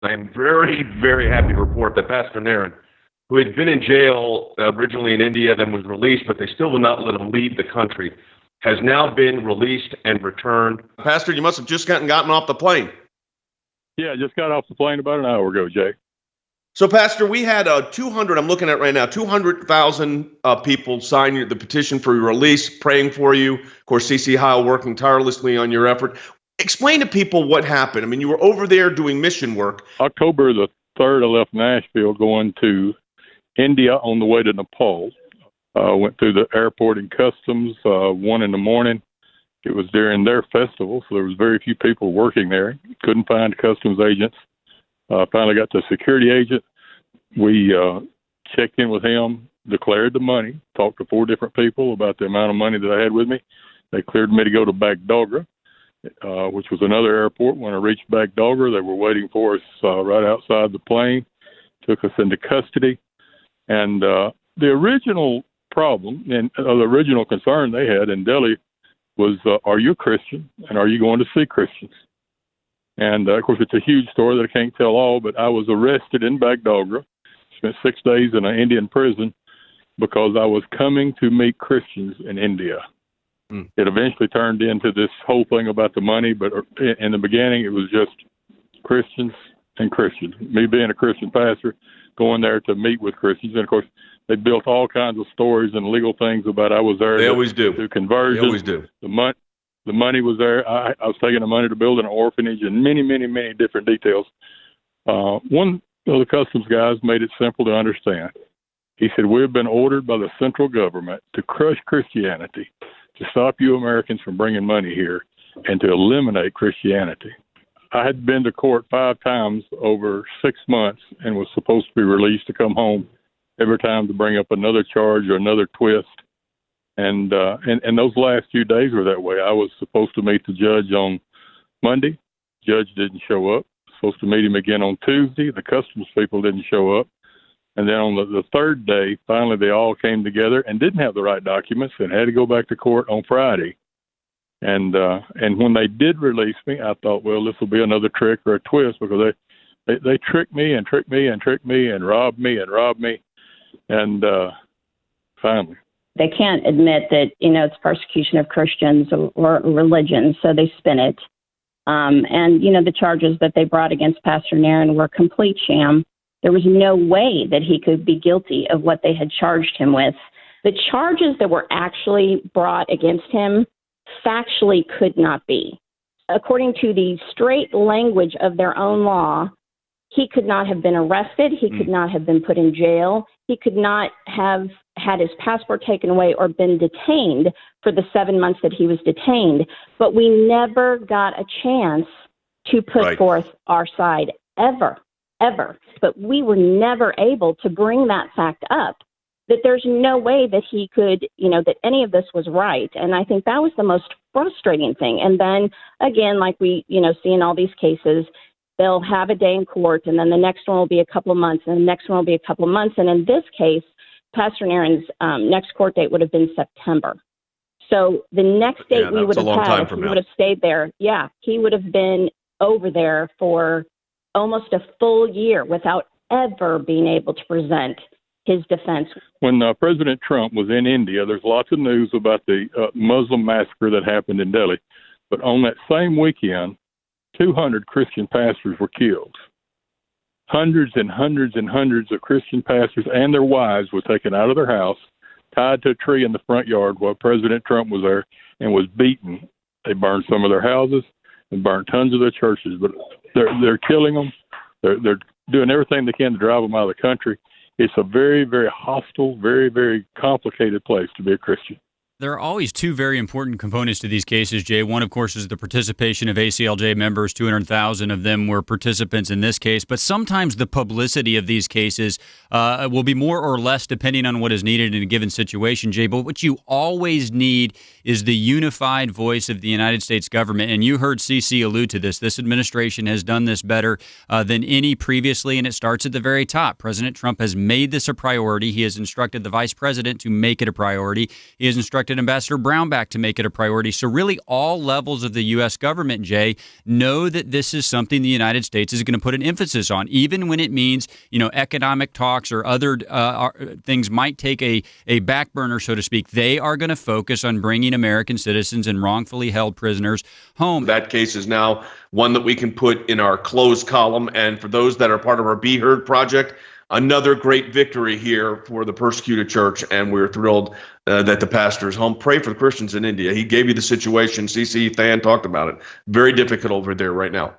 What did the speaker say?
I am very, very happy to report that Pastor Nerren, who had been in jail originally in India, then was released, but they still will not let him leave the country, has now been released and returned. Pastor, you must have just gotten off the plane. Yeah, I just got off the plane about an hour ago, Jay. So, Pastor, we had 200, I'm looking at right now, 200,000 people sign the petition for your release, praying for you. Of course, CC Heil working tirelessly on your effort. Explain to people what happened. I mean, you were over there doing mission work. October the 3rd, I left Nashville going to India on the way to Nepal. Went through the airport and customs 1 in the morning. It was during their festival, so there was very few people working there. Couldn't find customs agents. Finally got the security agent. We checked in with him, declared the money, talked to 4 different people about the amount of money that I had with me. They cleared me to go to Bagdogra, which was another airport. When I reached Bagdogra, they were waiting for us right outside the plane, took us into custody. And the original problem and the original concern they had in Delhi was, are you a Christian and are you going to see Christians? And, of course, it's a huge story that I can't tell all, but I was arrested in Bagdogra, spent 6 days in an Indian prison because I was coming to meet Christians in India. It eventually turned into this whole thing about the money, but in the beginning it was just Christians and Christians. Me being a Christian pastor, going there to meet with Christians. And, of course, they built all kinds of stories and legal things about I was there. They always do. To conversion. They always do. The money was there. I was taking the money to build an orphanage and many, many, many different details. One of the customs guys made it simple to understand. He said, we've been ordered by the central government to crush Christianity, to stop you Americans from bringing money here, and to eliminate Christianity. I had been to court 5 times over 6 months and was supposed to be released to come home every time to bring up another charge or another twist. And those last few days were that way. I was supposed to meet the judge on Monday. Judge didn't show up. Supposed to meet him again on Tuesday. The customs people didn't show up. And then on the 3rd day, finally they all came together and didn't have the right documents and had to go back to court on Friday. And when they did release me, I thought, well, this will be another trick or a twist, because they tricked me and tricked me and tricked me and robbed me and robbed me. And finally. They can't admit that, it's persecution of Christians or religion, so they spin it. And, the charges that they brought against Pastor Nerren were a complete sham. There was no way that he could be guilty of what they had charged him with. The charges that were actually brought against him factually could not be. According to the straight language of their own law, he could not have been arrested. He could not have been put in jail. He could not have had his passport taken away or been detained for the 7 months that he was detained. But we never got a chance to put forth our side ever. But we were never able to bring that fact up, that there's no way that he could, that any of this was right. And I think that was the most frustrating thing. And then, again, like we, see in all these cases, they'll have a day in court, and then the next one will be a couple of months, and the next one will be a couple of months. And in this case, Pastor Nerren's next court date would have been September. So the next date we would have had, if he would have stayed there, he would have been over there for almost a full year without ever being able to present his defense. When President Trump was in India, there's lots of news about the Muslim massacre that happened in Delhi. But on that same weekend, 200 Christian pastors were killed. Hundreds and hundreds and hundreds of Christian pastors and their wives were taken out of their house, tied to a tree in the front yard while President Trump was there, and was beaten. They burned some of their houses and burned tons of their churches. But they're killing them. They're doing everything they can to drive them out of the country. It's a very, very hostile, very, very complicated place to be a Christian. There are always 2 very important components to these cases, Jay. One, of course, is the participation of ACLJ members. 200,000 of them were participants in this case. But sometimes the publicity of these cases will be more or less depending on what is needed in a given situation, Jay. But what you always need is the unified voice of the United States government. And you heard CC allude to this. This administration has done this better than any previously, and it starts at the very top. President Trump has made this a priority. He has instructed the vice president to make it a priority. He has instructed expected Ambassador Brownback to make it a priority. So really all levels of the U.S. government, Jay, know that this is something the United States is going to put an emphasis on, even when it means, economic talks or other things might take a back burner, so to speak. They are going to focus on bringing American citizens and wrongfully held prisoners home. That case is now one that we can put in our closed column. And for those that are part of our Be Heard project, another great victory here for the persecuted church, and we're thrilled that the pastor is home. Pray for the Christians in India. He gave you the situation. CC Than talked about it. Very difficult over there right now.